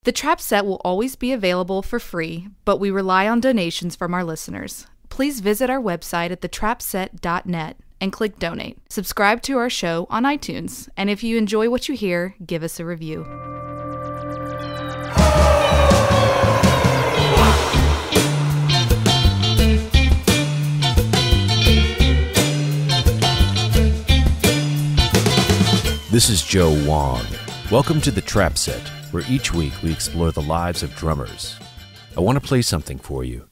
The Trap Set will always be available for free, but we rely on donations from our listeners. Please visit our website at thetrapset.net and click donate. Subscribe to our show on iTunes, and if you enjoy what you hear, give us a review. This is Joe Wong. Welcome to The Trap Set, where each week we explore the lives of drummers. I want to play something for you.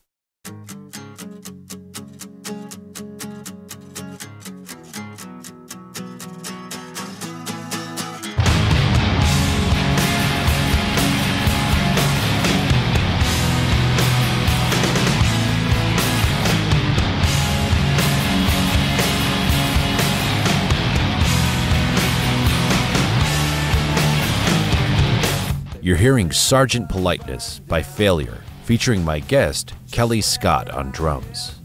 You're hearing Sergeant Politeness by Failure, featuring my guest, Kellii Scott, on drums.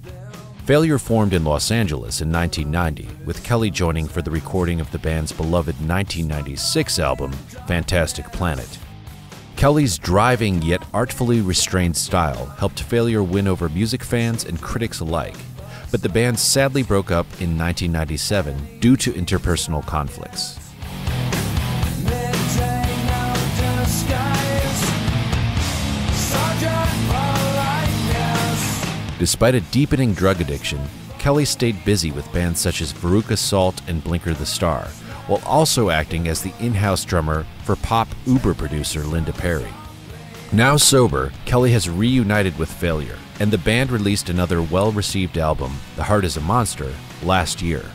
Failure formed in Los Angeles in 1990, with Kellii joining for the recording of the band's beloved 1996 album, Fantastic Planet. Kellii's driving yet artfully restrained style helped Failure win over music fans and critics alike, but the band sadly broke up in 1997 due to interpersonal conflicts. Despite a deepening drug addiction, Kellii stayed busy with bands such as Veruca Salt and Blinker the Star, while also acting as the in-house drummer for pop Uber producer Linda Perry. Now sober, Kellii has reunited with Failure, and the band released another well-received album, The Heart is a Monster, last year.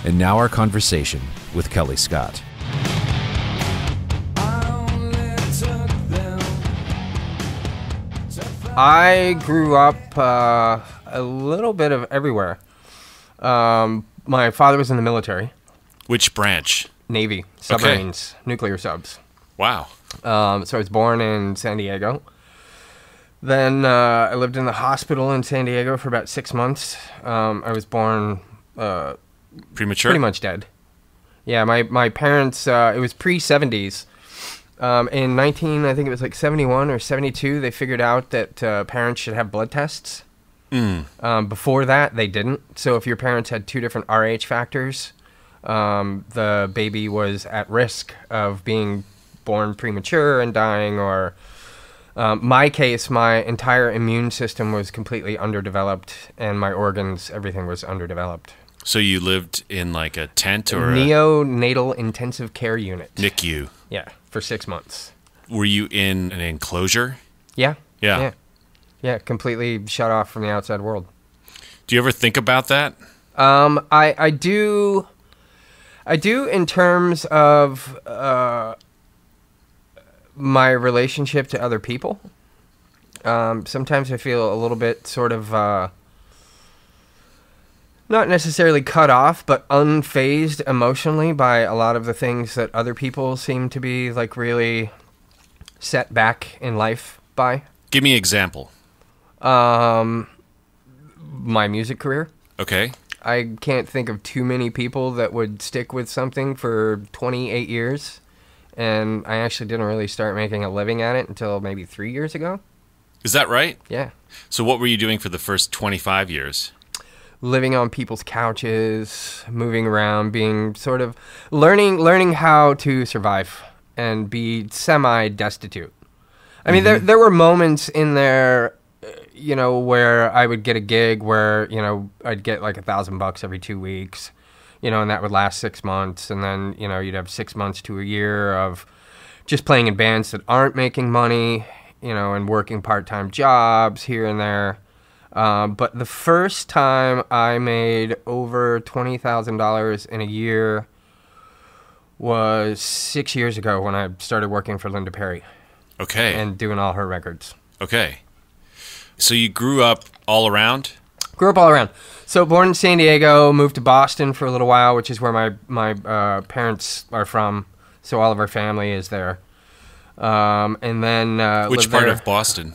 And now our conversation with Kellii Scott. I grew up a little bit of everywhere. My father was in the military. Which branch? Navy, submarines, nuclear subs. Wow. So I was born in San Diego. Then I lived in the hospital in San Diego for about 6 months. I was born Premature? pretty much dead. Yeah, my parents, it was pre-70s. In I think it was like 71 or 72, they figured out that parents should have blood tests. Before that, they didn't. So if your parents had two different Rh factors, the baby was at risk of being born premature and dying, or my case, my entire immune system was completely underdeveloped, and my organs, everything was underdeveloped. So you lived in like a tent or neonatal intensive care unit. NICU? Yeah, for 6 months. Were you in an enclosure? Yeah. Yeah. Yeah, completely shut off from the outside world. Do you ever think about that? I do in terms of my relationship to other people. Sometimes I feel a little bit sort of not necessarily cut off, but unfazed emotionally by a lot of the things that other people seem to be like really set back in life by. Give me an example. My music career. Okay. I can't think of too many people that would stick with something for 28 years, and I actually didn't really start making a living at it until maybe 3 years ago. Is that right? Yeah. So what were you doing for the first 25 years? Living on people's couches, moving around, being sort of learning how to survive and be semi-destitute. I mean, there were moments in there, you know, where I would get a gig where, you know, I'd get like $1,000 every 2 weeks, you know, and that would last 6 months. And then, you know, you'd have 6 months to a year of just playing in bands that aren't making money, you know, and working part-time jobs here and there. But the first time I made over $20,000 in a year was 6 years ago when I started working for Linda Perry. Okay. And doing all her records. Okay. So you grew up all around? Grew up all around. So born in San Diego, moved to Boston for a little while, which is where my parents are from. So all of our family is there. And then which part of Boston?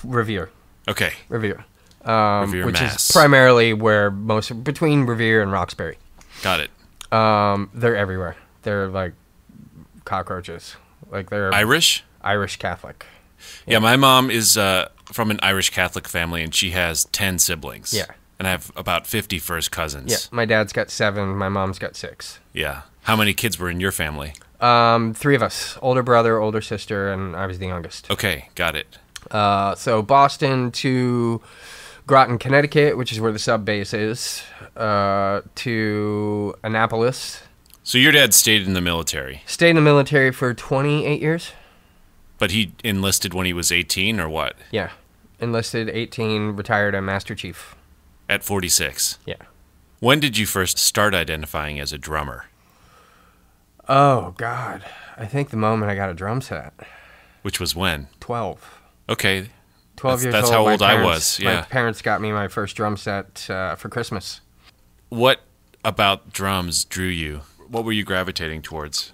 Revere. Okay. Revere. Revere, which Mass. is primarily where between Revere and Roxbury. Got it. They're everywhere. They're like cockroaches. Like they're Irish? Irish Catholic. Yeah, my mom is from an Irish Catholic family, and she has 10 siblings. Yeah. And I have about 50 first cousins. Yeah, my dad's got 7. My mom's got 6. Yeah. How many kids were in your family? 3 of us. Older brother, older sister, and I was the youngest. Okay, got it. So Boston to Groton, Connecticut, which is where the sub base is, to Annapolis. So your dad stayed in the military, Stayed in the military for 28 years. but he enlisted when he was 18 or what? Yeah. Enlisted 18, retired a Master Chief. At 46. Yeah. When did you first start identifying as a drummer? Oh, God. I think the moment I got a drum set. Which was when? 12. Okay. 12 years That's old. how My old I parents- was, yeah. My parents got me my first drum set for Christmas. What about drums drew you? What were you gravitating towards?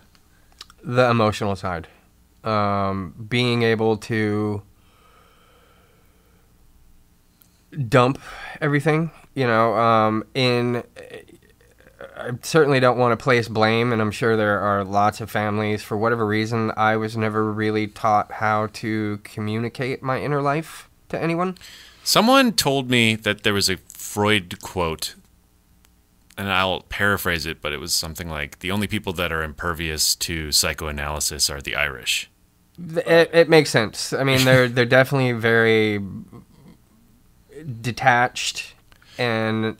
The emotional side. Being able to dump everything, I certainly don't want to place blame, and I'm sure there are lots of families, for whatever reason, I was never really taught how to communicate my inner life to anyone. Someone told me that there was a Freud quote, and I'll paraphrase it, but it was something like, the only people that are impervious to psychoanalysis are the Irish. It makes sense. I mean, they're definitely very detached, and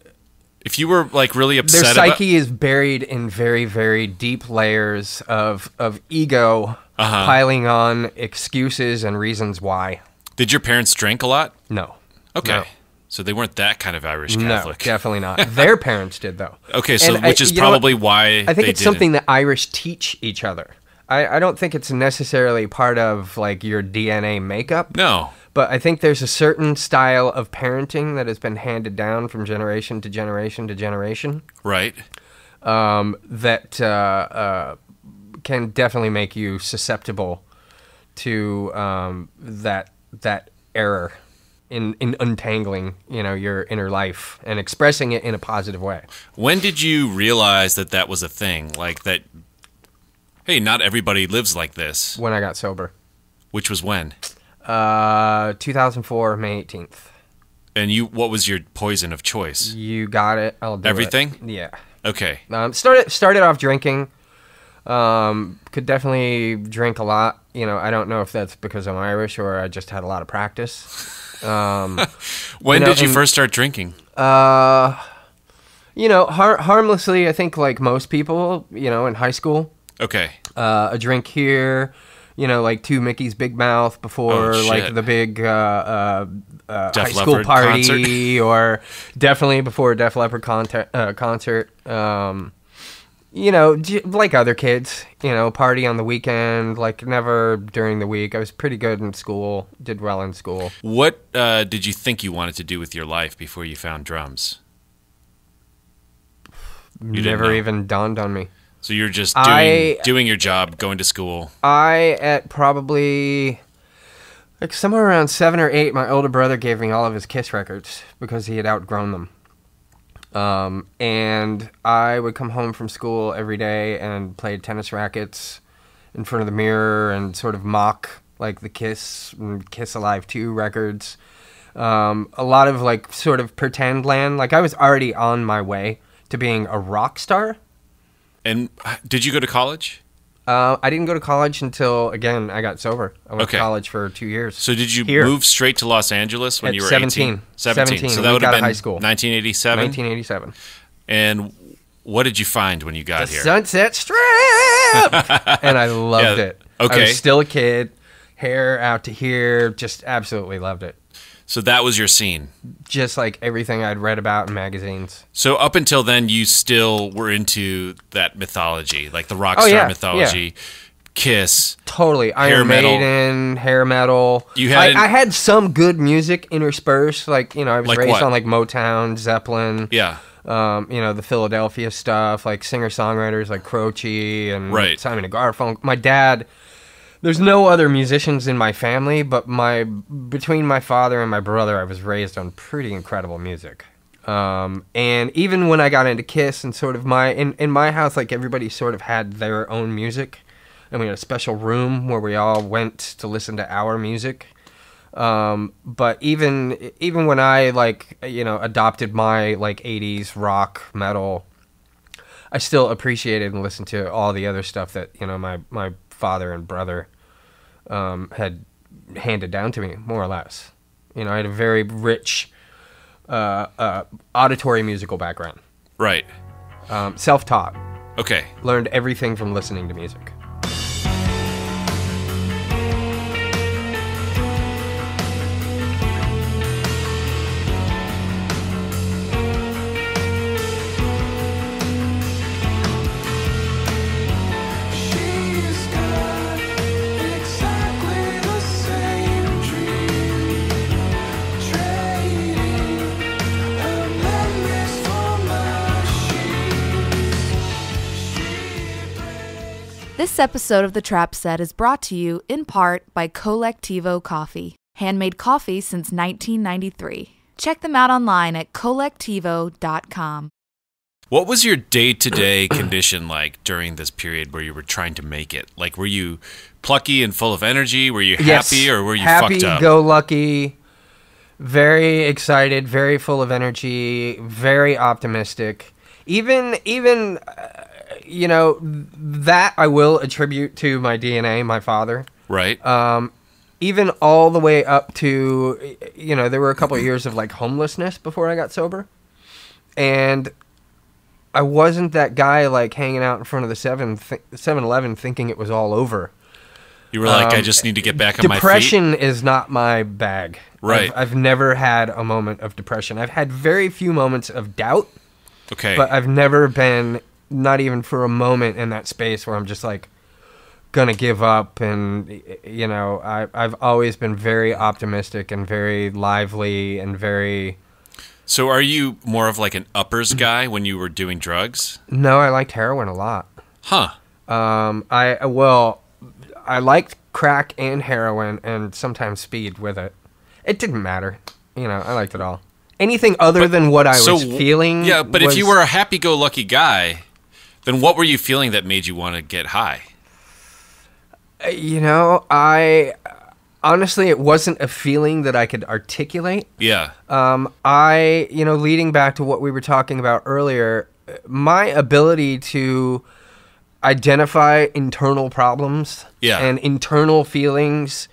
If you were like really their upset psyche is buried in very, very deep layers of ego piling on excuses and reasons why. did your parents drink a lot? No. Okay. No. So they weren't that kind of Irish Catholic. No, definitely not. Their parents did, though. Okay, so And which is you know what? probably why I think they it's something didn't. that Irish teach each other. I don't think it's necessarily part of like your DNA makeup. No. But I think there's a certain style of parenting that has been handed down from generation to generation to generation Right. that can definitely make you susceptible to that error in untangling, your inner life and expressing it in a positive way. When did you realize that that was a thing? Like that, hey, not everybody lives like this. When I got sober. Which was when? 2004, May 18th. And what was your poison of choice? You got it. I'll do Everything? it. Yeah. Okay. Started off drinking. Could definitely drink a lot. I don't know if that's because I'm Irish or I just had a lot of practice. When did you first start drinking? Harmlessly, I think like most people, in high school. Okay. A drink here, like 2 Mickey's Big Mouth before Oh, like shit. the big high school Leppard party, or definitely before a Def Leppard concert. Like other kids, party on the weekend, like never during the week. I was pretty good in school, did well in school. What did you think you wanted to do with your life before you found drums? didn't Never know. even dawned on me. So you're just I- doing your job, going to school. At probably like somewhere around 7 or 8, my older brother gave me all of his Kiss records because he had outgrown them. And I would come home from school every day and play tennis rackets in front of the mirror and sort of mock like the Kiss and Kiss Alive 2 records. A lot of like sort of pretend land. Like I was already on my way to being a rock star. And did you go to college? I didn't go to college until, again, I got sober. I went Okay. to college for 2 years. So did you Here. move straight to Los Angeles when At you were 17. 18? 17. So that We would got have out of been high school. 1987? 1987. And what did you find when you got The here? Sunset Strip! And I loved Yeah, it. I okay. was still a kid, hair out to here, just absolutely loved it. So that was your scene. Just like everything I'd read about in magazines. So up until then, you still were into that mythology, like the rock Oh, star yeah, mythology, Kiss. Totally. Hair Iron metal. Maiden, hair metal. You had- I had some good music interspersed. Like, I was Like raised what? on like Motown, Zeppelin. Yeah. The Philadelphia stuff, like singer-songwriters like Croce and Right. Simon and Garfunkel. My dad, there's no other musicians in my family, but between my father and my brother, I was raised on pretty incredible music. And even when I got into Kiss and sort of in my house, like everybody sort of had their own music. And we had a special room where we all went to listen to our music. But even when I adopted my like 80s rock metal, I still appreciated and listened to all the other stuff that, my father and brother, had handed down to me, more or less. I had a very rich, auditory musical background. Right. Self-taught. Okay. Learned everything from listening to music. This episode of The Trap Set is brought to you in part by Collectivo Coffee, handmade coffee since 1993. Check them out online at collectivo.com. What was your day-to-day condition like during this period where you were trying to make it? Like, were you plucky and full of energy? Were you happy, or were you fucked up? Happy-go-lucky, very excited, very full of energy, very optimistic. Even that I will attribute to my DNA, my father. Right. Even all the way up to, there were a couple of years of like homelessness before I got sober. And I wasn't that guy like hanging out in front of the 7-Eleven thinking it was all over. You were like, I just need to get back on my feet? Depression is not my bag. Right. I've never had a moment of depression. I've had very few moments of doubt. Okay. But I've never been, not even for a moment, in that space where I'm just like gonna give up. And I've always been very optimistic and very lively and very. So are you more of like an uppers guy when you were doing drugs? No, I liked heroin a lot. Huh. I liked crack and heroin and sometimes speed with it. It didn't matter. I liked it all. Anything other than what I was feeling. Yeah, but if you were a happy-go-lucky guy, then what were you feeling that made you want to get high? Honestly, it wasn't a feeling that I could articulate. Yeah. Leading back to what we were talking about earlier, my ability to identify internal problems and internal feelings,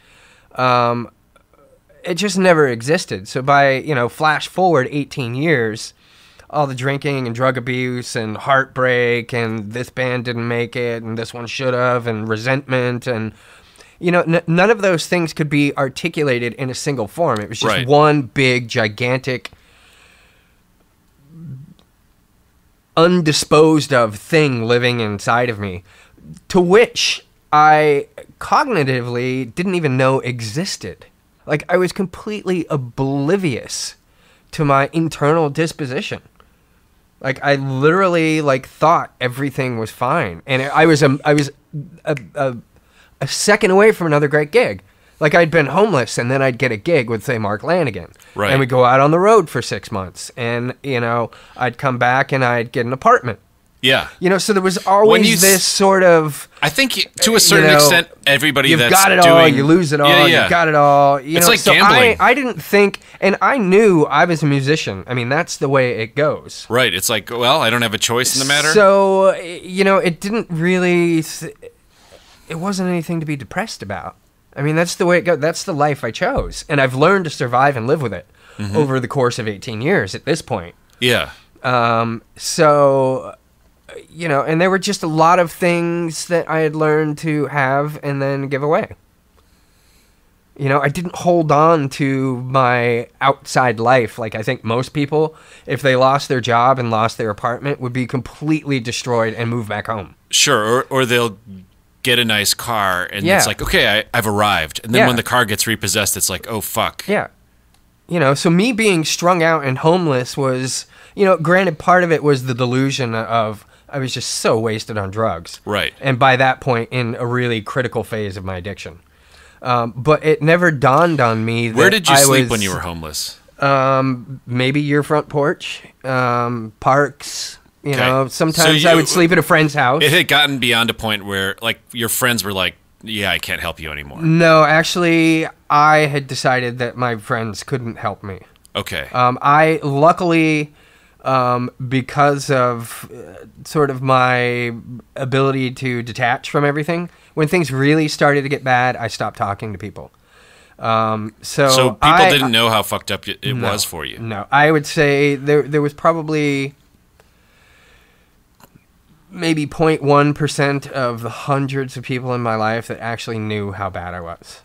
it just never existed. So by, flash forward 18 years, all the drinking and drug abuse and heartbreak and this band didn't make it and this one should have and resentment and, none of those things could be articulated in a single form. It was just one big, gigantic, undisposed of thing living inside of me, to which I cognitively didn't even know existed. Like, I was completely oblivious to my internal disposition. Like, I literally, thought everything was fine. And I was a second away from another great gig. Like, I'd been homeless, and then I'd get a gig with, say, Mark Lanegan. Right. And we'd go out on the road for 6 months. And, I'd come back, and I'd get an apartment. Yeah. So there was always this sort of... I think to a certain extent, everybody that's got it doing... all, you lose it all, you've got it all. It's like gambling. I didn't think... And I knew I was a musician. I mean, that's the way it goes. Right. It's like, well, I don't have a choice in the matter. So, it didn't really... It wasn't anything to be depressed about. I mean, that's the way it goes. That's the life I chose. And I've learned to survive and live with it over the course of 18 years at this point. Yeah. So... and there were just a lot of things that I had learned to have and then give away. I didn't hold on to my outside life like I think most people, if they lost their job and lost their apartment, would be completely destroyed and move back home. Sure, or they'll get a nice car and it's like, okay, I've arrived. And then when the car gets repossessed, it's like, oh, fuck. Yeah. So me being strung out and homeless was, granted, part of it was the delusion of... I was just so wasted on drugs. Right. And by that point, in a really critical phase of my addiction. But it never dawned on me that Where did you sleep when you were homeless? Maybe your front porch, parks. You Okay. know, sometimes So I would sleep at a friend's house. It had gotten beyond a point where, like, your friends were like, yeah, I can't help you anymore. No, actually, I had decided that my friends couldn't help me. Okay. I luckily, because of sort of my ability to detach from everything, when things really started to get bad, I stopped talking to people. So people didn't know how fucked up it No, was for you. No, I would say there was probably maybe 0.1% of the hundreds of people in my life that actually knew how bad I was.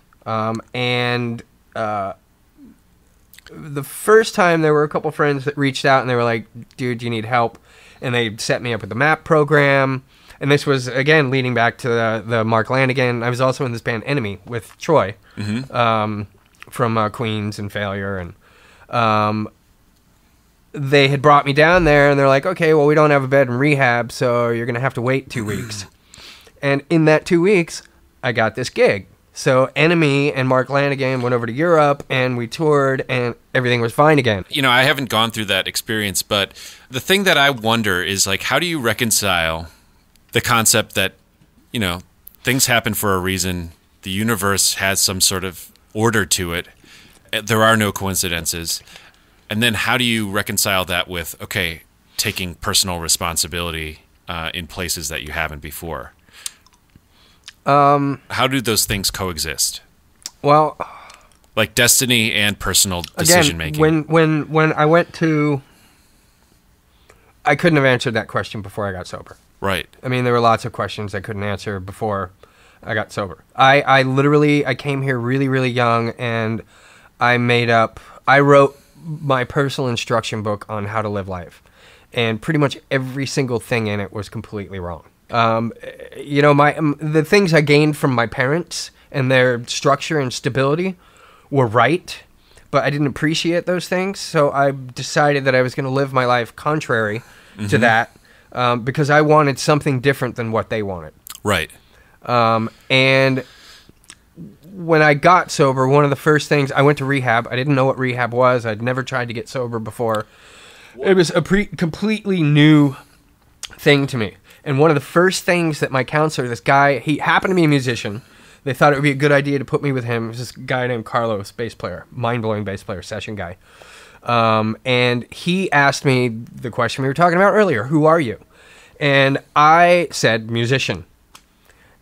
The first time, there were a couple friends that reached out and they were like, dude, you need help. And they set me up with the MAP program. And this was, again, leading back to the Mark Lanegan. I was also in this band Enemy with Troy from Queens and Failure. And they had brought me down there and they're like, okay, well, we don't have a bed in rehab, so you're going to have to wait 2 weeks. And in that 2 weeks, I got this gig. So Enemy and Mark Lanegan went over to Europe and we toured and everything was fine again. You know, I haven't gone through that experience, but the thing that I wonder is, like, how do you reconcile the concept that, you know, things happen for a reason, the universe has some sort of order to it, there are no coincidences, and then how do you reconcile that with, okay, taking personal responsibility in places that you haven't before? How do those things coexist? Well, like destiny and personal decision making. When I went to, I couldn't have answered that question before I got sober. Right. I mean, there were lots of questions I couldn't answer before I got sober. I literally came here really, really young, and I wrote my personal instruction book on how to live life, and pretty much every single thing in it was completely wrong. You know, the things I gained from my parents and their structure and stability were right, but I didn't appreciate those things, so I decided that I was going to live my life contrary to that, because I wanted something different than what they wanted. Right. And when I got sober, one of the first things, I went to rehab. I didn't know what rehab was. I'd never tried to get sober before. It was a completely new thing to me. And one of the first things that my counselor, this guy, he happened to be a musician. They thought it would be a good idea to put me with him. It was this guy named Carlos, bass player, mind-blowing bass player, session guy. And he asked me the question we were talking about earlier, who are you? And I said, musician.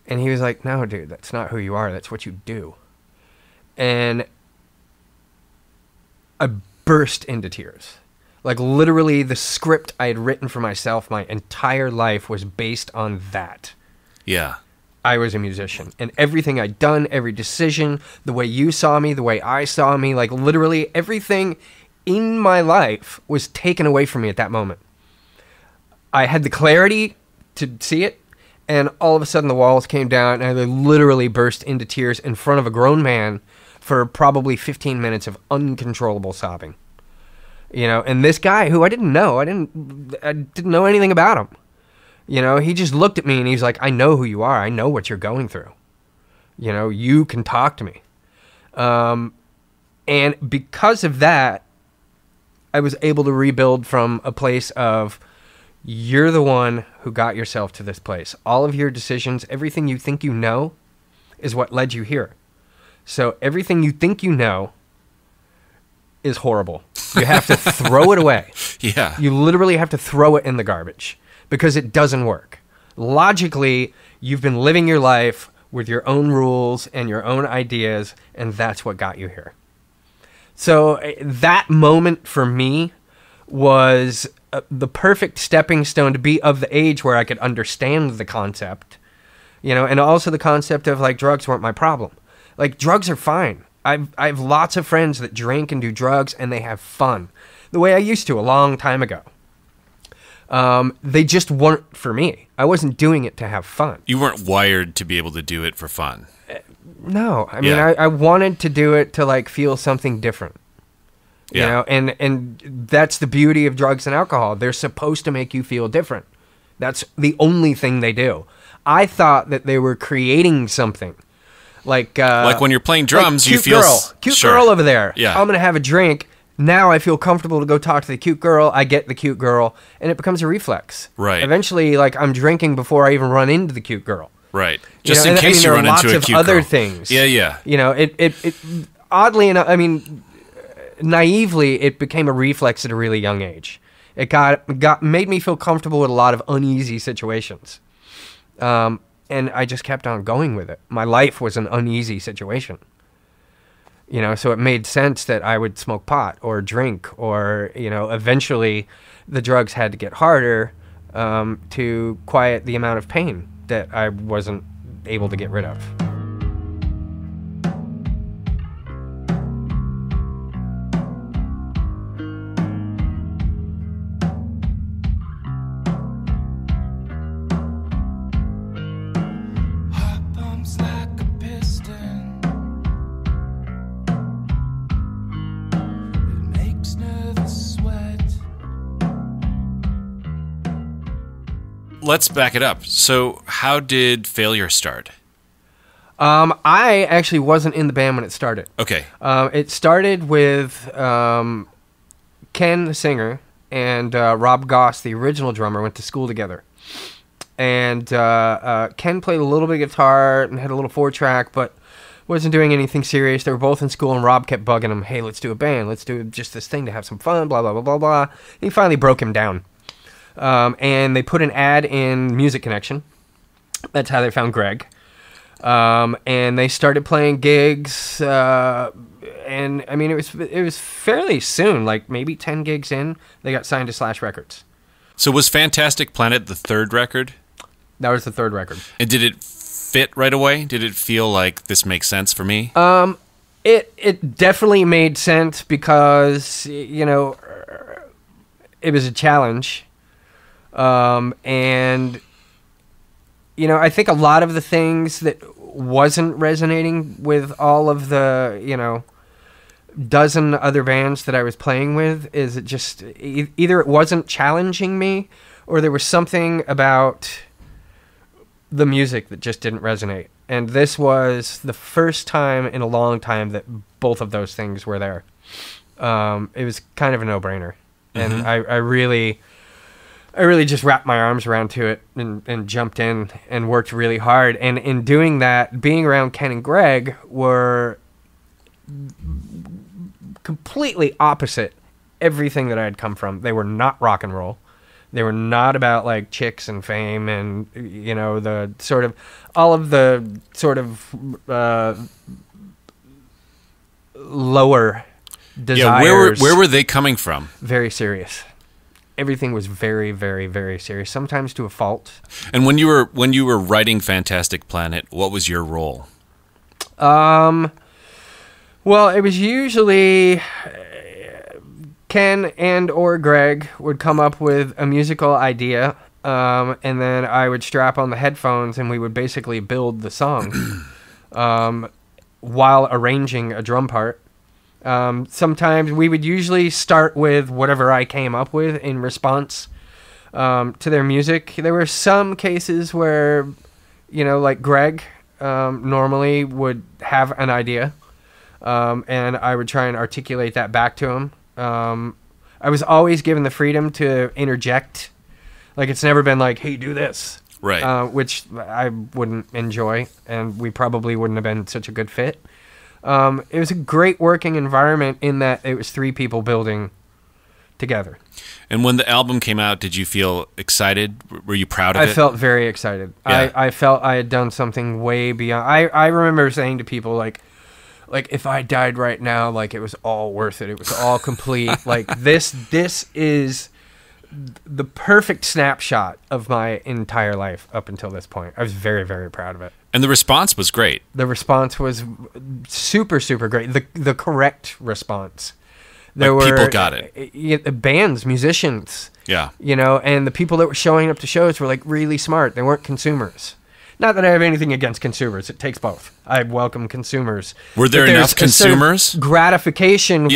And he was like, no, dude, that's not who you are. That's what you do. And I burst into tears. Like, literally, the script I had written for myself my entire life was based on that. Yeah. I was a musician. And everything I'd done, every decision, the way you saw me, the way I saw me, like, literally everything in my life was taken away from me at that moment. I had the clarity to see it, and all of a sudden the walls came down, and I literally burst into tears in front of a grown man for probably 15 minutes of uncontrollable sobbing. You know, and this guy who I didn't know, I didn't know anything about him. You know, he just looked at me and he's like, I know who you are. I know what you're going through. You know, you can talk to me. And because of that, I was able to rebuild from a place of, you're the one who got yourself to this place. All of your decisions, everything you think you know, is what led you here. So everything you think you know is horrible. You have to throw it away. Yeah. You literally have to throw it in the garbage because it doesn't work. Logically, you've been living your life with your own rules and your own ideas, and that's what got you here. So that moment for me was the perfect stepping stone to be of the age where I could understand the concept, you know, and also the concept of, like, drugs weren't my problem. Like, drugs are fine. I have lots of friends that drink and do drugs, and they have fun. The way I used to a long time ago. They just weren't for me. I wasn't doing it to have fun. You weren't wired to be able to do it for fun. No. I mean, Yeah. I wanted to do it to, like, feel something different. You Yeah. know, and that's the beauty of drugs and alcohol. They're supposed to make you feel different. That's the only thing they do. I thought that they were creating something. Like when you're playing drums, like, you feel cute sure. girl over there. Yeah. I'm gonna have a drink, Now I feel comfortable to go talk to the cute girl. I get the cute girl, and it becomes a reflex. Right. Eventually, like, I'm drinking before I even run into the cute girl. Right. Just in case you run into a cute girl. There are lots of other things. Yeah. You know, it oddly enough, I mean, naively, it became a reflex at a really young age. It made me feel comfortable with a lot of uneasy situations. And I just kept on going with it. My life was an uneasy situation. You know, so it made sense that I would smoke pot or drink, or, you know, eventually the drugs had to get harder to quiet the amount of pain that I wasn't able to get rid of. Let's back it up. So how did Failure start? I actually wasn't in the band when it started. Okay. It started with Ken, the singer, and Rob Goss, the original drummer, went to school together. And Ken played a little bit of guitar and had a little 4-track, but wasn't doing anything serious. They were both in school, and Rob kept bugging him, hey, let's do a band. Let's do just this thing to have some fun, blah, blah, blah, blah, blah. He finally broke him down. And they put an ad in Music Connection. That's how they found Greg. And they started playing gigs. And I mean, it was fairly soon, like maybe 10 gigs in, they got signed to Slash Records. So was Fantastic Planet the third record? That was the third record. And did it fit right away? Did it feel like this makes sense for me? It definitely made sense because, you know, it was a challenge. And, you know, I think a lot of the things that wasn't resonating with all of the, you know, dozen other bands that I was playing with is it just either it wasn't challenging me, or there was something about the music that just didn't resonate. And this was the first time in a long time that both of those things were there. It was kind of a no-brainer. Mm-hmm. And I really just wrapped my arms around to it and jumped in and worked really hard. And in doing that, being around Ken and Greg were completely opposite everything that I had come from. They were not rock and roll. They were not about like chicks and fame and, you know, the sort of, all of the sort of lower desires. Yeah, where were they coming from? Very serious. Everything was very, very, very serious, sometimes to a fault. And when you were writing Fantastic Planet, what was your role? Well, it was usually Ken and or Greg would come up with a musical idea, and then I would strap on the headphones and we would basically build the song while arranging a drum part. Sometimes we would usually start with whatever I came up with in response to their music. There were some cases where, you know, like Greg normally would have an idea, and I would try and articulate that back to him. I was always given the freedom to interject. Like, it's never been like, hey, do this. Right. Which I wouldn't enjoy, and we probably wouldn't have been such a good fit. It was a great working environment in that it was three people building together. And when the album came out, did you feel excited? Were you proud of it? I felt very excited. Yeah. I felt I had done something way beyond. I remember saying to people, like if I died right now, like, it was all worth it. It was all complete. Like, this is the perfect snapshot of my entire life up until this point. I was very, very proud of it. And the response was great. The response was super, super great. The correct response. People got it. Bands, musicians. Yeah. You know, and the people that were showing up to shows were, like, really smart. They weren't consumers. Not that I have anything against consumers. It takes both. I welcome consumers. Were there enough consumers? Gratification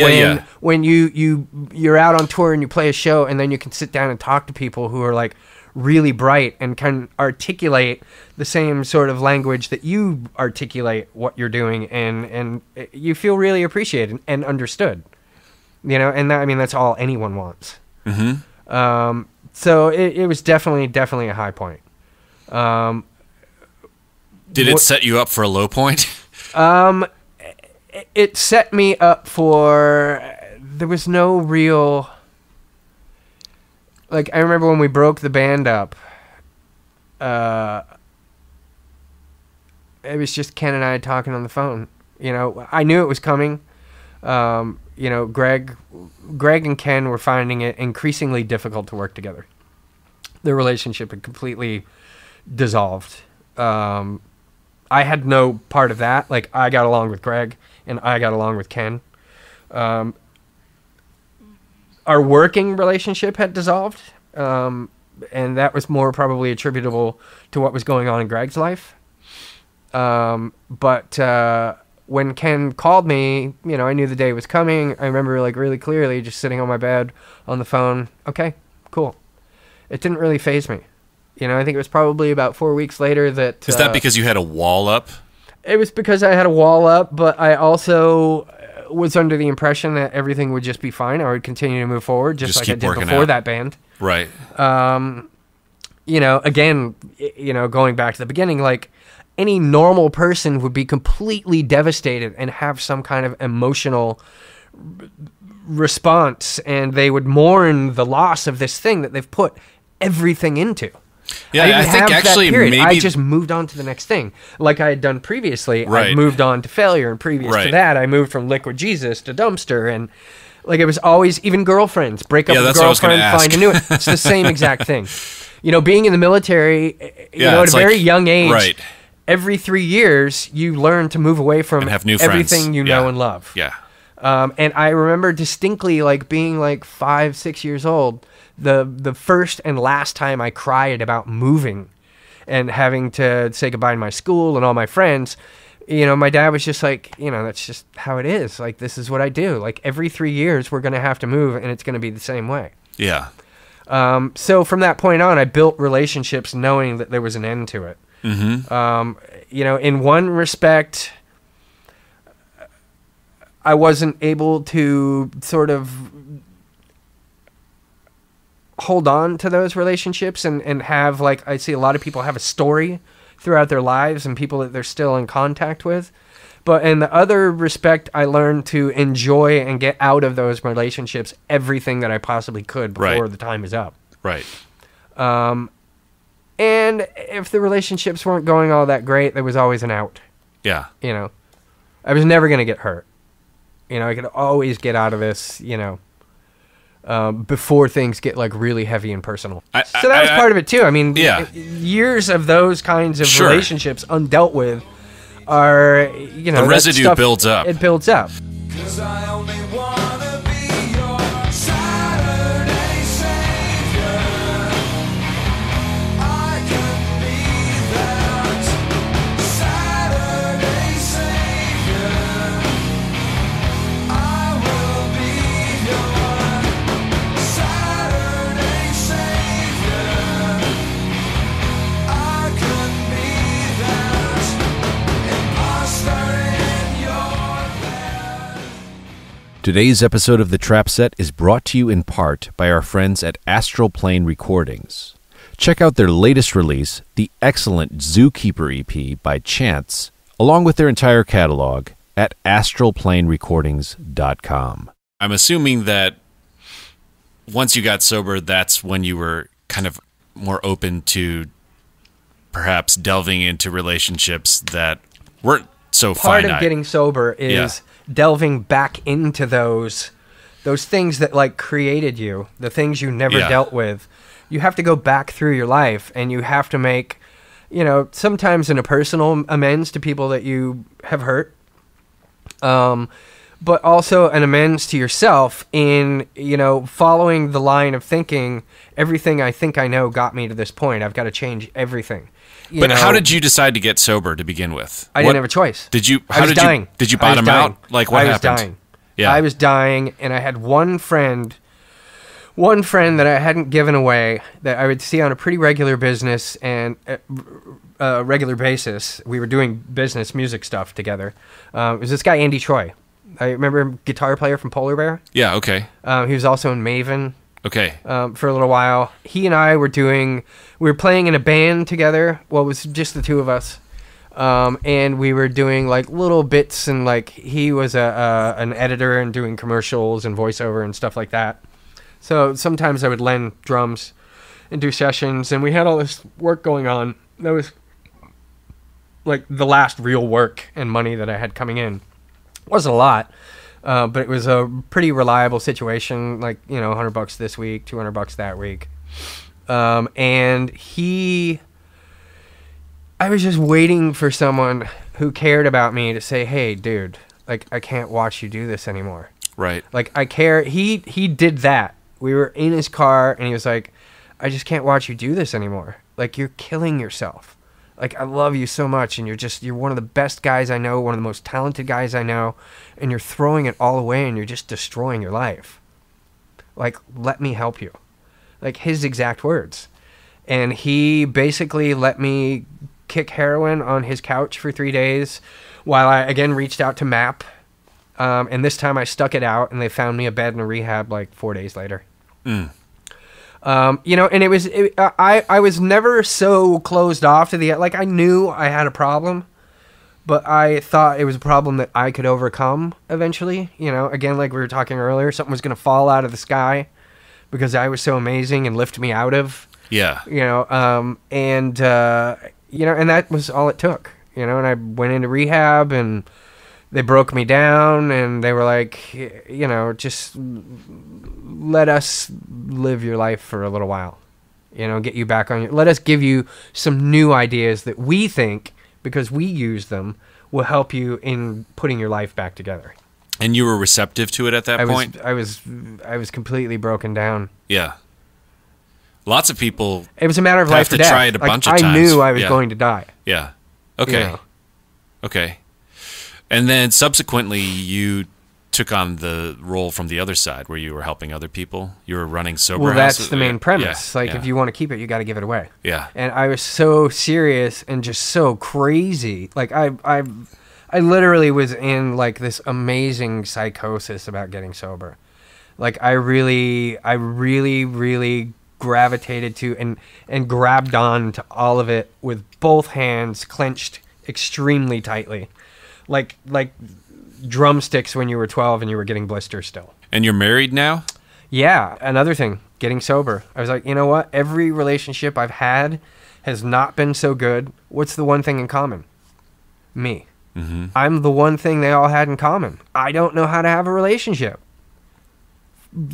when you're out on tour and you play a show and then you can sit down and talk to people who are, like, really bright and can articulate the same sort of language that you articulate what you're doing, and you feel really appreciated and understood. And that, I mean, that's all anyone wants. Mm-hmm. So it was definitely a high point. Did it set you up for a low point? It set me up for, there was no real, like, I remember when we broke the band up, it was just Ken and I talking on the phone. I knew it was coming. Greg and Ken were finding it increasingly difficult to work together. Their relationship had completely dissolved. I had no part of that. Like, I got along with Greg and I got along with Ken. Our working relationship had dissolved. And that was more probably attributable to what was going on in Greg's life. But when Ken called me, I knew the day was coming. I remember, like, really clearly just sitting on my bed on the phone. Okay, cool. It didn't really faze me. I think it was probably about 4 weeks later that... Is that because you had a wall up? It was because I had a wall up, but I also was under the impression that everything would just be fine. I would continue to move forward, just like I did before that band. Right. Again, going back to the beginning, like, any normal person would be completely devastated and have some kind of emotional response, and they would mourn the loss of this thing that they've put everything into. Yeah, I think actually maybe I just moved on to the next thing, like I had done previously. Right. I moved on to failure, and previous to that, I moved from Liquid Jesus to Dumpster, and like it was always even girlfriends break up with a girlfriend, find a new one. It's the same exact thing. Being in the military, at a very young age, right. Every 3 years you learn to move away from and have new everything friends. you know and love. Yeah. And I remember distinctly, like, being like 5-6 years old, the first and last time I cried about moving and having to say goodbye to my school and all my friends. My dad was just like, that's just how it is. Like, this is what I do. Like, every 3 years we're going to have to move, and it's going to be the same way. Yeah. So from that point on, I built relationships knowing that there was an end to it. Mm-hmm. In one respect, I wasn't able to sort of hold on to those relationships and have, like, I see a lot of people have a story throughout their lives and people that they're still in contact with. But in the other respect, I learned to enjoy and get out of those relationships everything that I possibly could before the time is up. Right. And if the relationships weren't going all that great, there was always an out. Yeah. I was never going to get hurt. I could always get out of this, before things get, like, really heavy and personal. So that was part of it, too. I mean, years of those kinds of relationships undealt with are, the residue builds up. It builds up. 'Cause I only wanna be your Saturday savior. I can be that Saturday savior. I will be your Saturday savior. I can be that imposter in your bed. Today's episode of The Trap Set is brought to you in part by our friends at Astral Plane Recordings. Check out their latest release, the excellent Zookeeper EP by Chance, along with their entire catalog at astralplanerecordings.com. I'm assuming that once you got sober, that's when you were kind of more open to perhaps delving into relationships that weren't so Part finite. of getting sober is delving back into those things that, like, created you, the things you never dealt with. You have to go back through your life, and you have to make, sometimes in a personal amends to people that you have hurt, but also an amends to yourself in, following the line of thinking, everything I think I know got me to this point. I've got to change everything. But how did you decide to get sober to begin with? I didn't have a choice. Did you? I was dying. Did you bottom out? Like, what happened? I was dying. Yeah. I was dying, and I had one friend that I hadn't given away that I would see on a pretty regular basis. We were doing business music stuff together. It was this guy, Andy Troy. I remember him, guitar player from Polar Bear. Yeah, okay. He was also in Maven. Okay. For a little while. He and I we were playing in a band together. Well, it was just the two of us. And we were doing like little bits, and like he was an editor and doing commercials and voiceover and stuff like that. So sometimes I would lend drums and do sessions, and we had all this work going on. That was like the last real work and money that I had coming in. It wasn't a lot. But it was a pretty reliable situation, like, you know, $100 this week, $200 that week. And I was just waiting for someone who cared about me to say, hey, dude, like, I can't watch you do this anymore. Right. Like, I care. He did that. We were in his car, and he was like, I just can't watch you do this anymore. Like, you're killing yourself. Like, I love you so much, and you're one of the best guys I know, one of the most talented guys I know, and you're throwing it all away, and you're just destroying your life. Like, let me help you. Like, his exact words. And he basically let me kick heroin on his couch for 3 days while I, again, reached out to MAP. And this time I stuck it out, and they found me a bed in a rehab like 4 days later. Mm. You know, and I was never so closed off to like, I knew I had a problem, but I thought it was a problem that I could overcome eventually. You know, again, like we were talking earlier, something was going to fall out of the sky because I was so amazing and lift me out of. Yeah. You know, and that was all it took, you know, and I went into rehab, and they broke me down, and they were like, you know, just let us live your life for a little while, you know, get you back on let us give you some new ideas that we think, because we use them, will help you in putting your life back together. And you were receptive to it at that point? I was completely broken down. Yeah. Lots of people It was a matter of life or death. try it a bunch of times. I knew I was going to die. Yeah. Okay. You know? Okay. And then subsequently, you took on the role from the other side, where you were helping other people. You were running sober Well, houses. that's the main premise. Yeah, Like, yeah. if you want to keep it, you got to give it away. Yeah. And I was so serious and just so crazy. Like, I literally was in like this amazing psychosis about getting sober. Like, I really gravitated to and grabbed on to all of it with both hands clenched extremely tightly. Like drumsticks when you were 12 and you were getting blisters still. And you're married now? Yeah, another thing, getting sober. I was like, you know what? Every relationship I've had has not been so good. What's the one thing in common? Me. Mm-hmm. I'm the one thing they all had in common. I don't know how to have a relationship.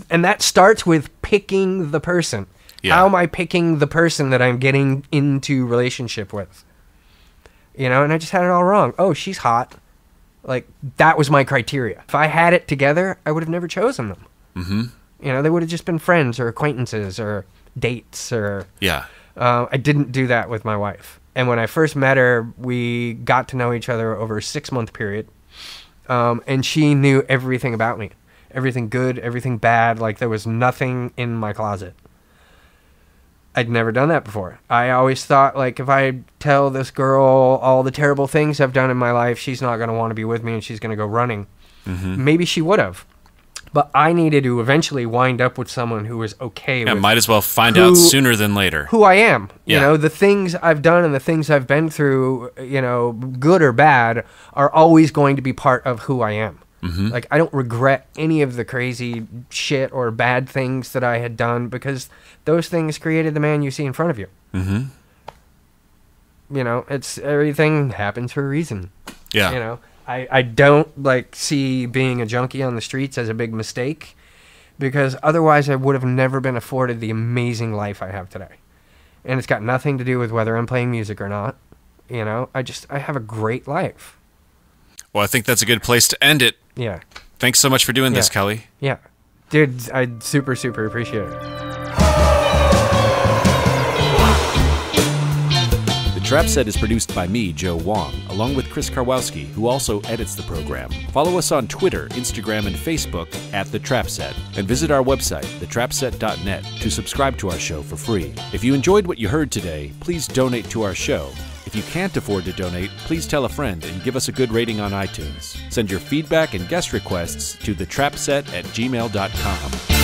And that starts with picking the person. Yeah. How am I picking the person that I'm getting into relationship with? You know, and I just had it all wrong. Oh, she's hot. Like, that was my criteria. If I had it together, I would have never chosen them. Mm-hmm. You know, they would have just been friends or acquaintances or dates or... Yeah. I didn't do that with my wife. And when I first met her, we got to know each other over a 6-month period. And she knew everything about me. Everything good, everything bad. Like, there was nothing in my closet. I'd never done that before. I always thought, like, if I tell this girl all the terrible things I've done in my life, she's not going to want to be with me and she's going to go running. Mm-hmm. Maybe she would have. But I needed to eventually wind up with someone who was okay Yeah, with might as well find out sooner than later. who I am. Yeah. You know, the things I've done and the things I've been through, you know, good or bad, are always going to be part of who I am. Mm-hmm. Like, I don't regret any of the crazy shit or bad things that I had done, because those things created the man you see in front of you. Mm-hmm. You know, it's everything happens for a reason. Yeah. You know, I don't like see being a junkie on the streets as a big mistake, because otherwise I would have never been afforded the amazing life I have today. And it's got nothing to do with whether I'm playing music or not. You know, I have a great life. Well, I think that's a good place to end it. Yeah. Thanks so much for doing this, Yeah. Kellii. Yeah. Dude, I super appreciate it. The Trap Set is produced by me, Joe Wong, along with Chris Karwowski, who also edits the program. Follow us on Twitter, Instagram, and Facebook at The Trap Set, and visit our website, thetrapset.net, to subscribe to our show for free. If you enjoyed what you heard today, please donate to our show. If If you can't afford to donate, please tell a friend and give us a good rating on iTunes. Send your feedback and guest requests to thetrapset@gmail.com.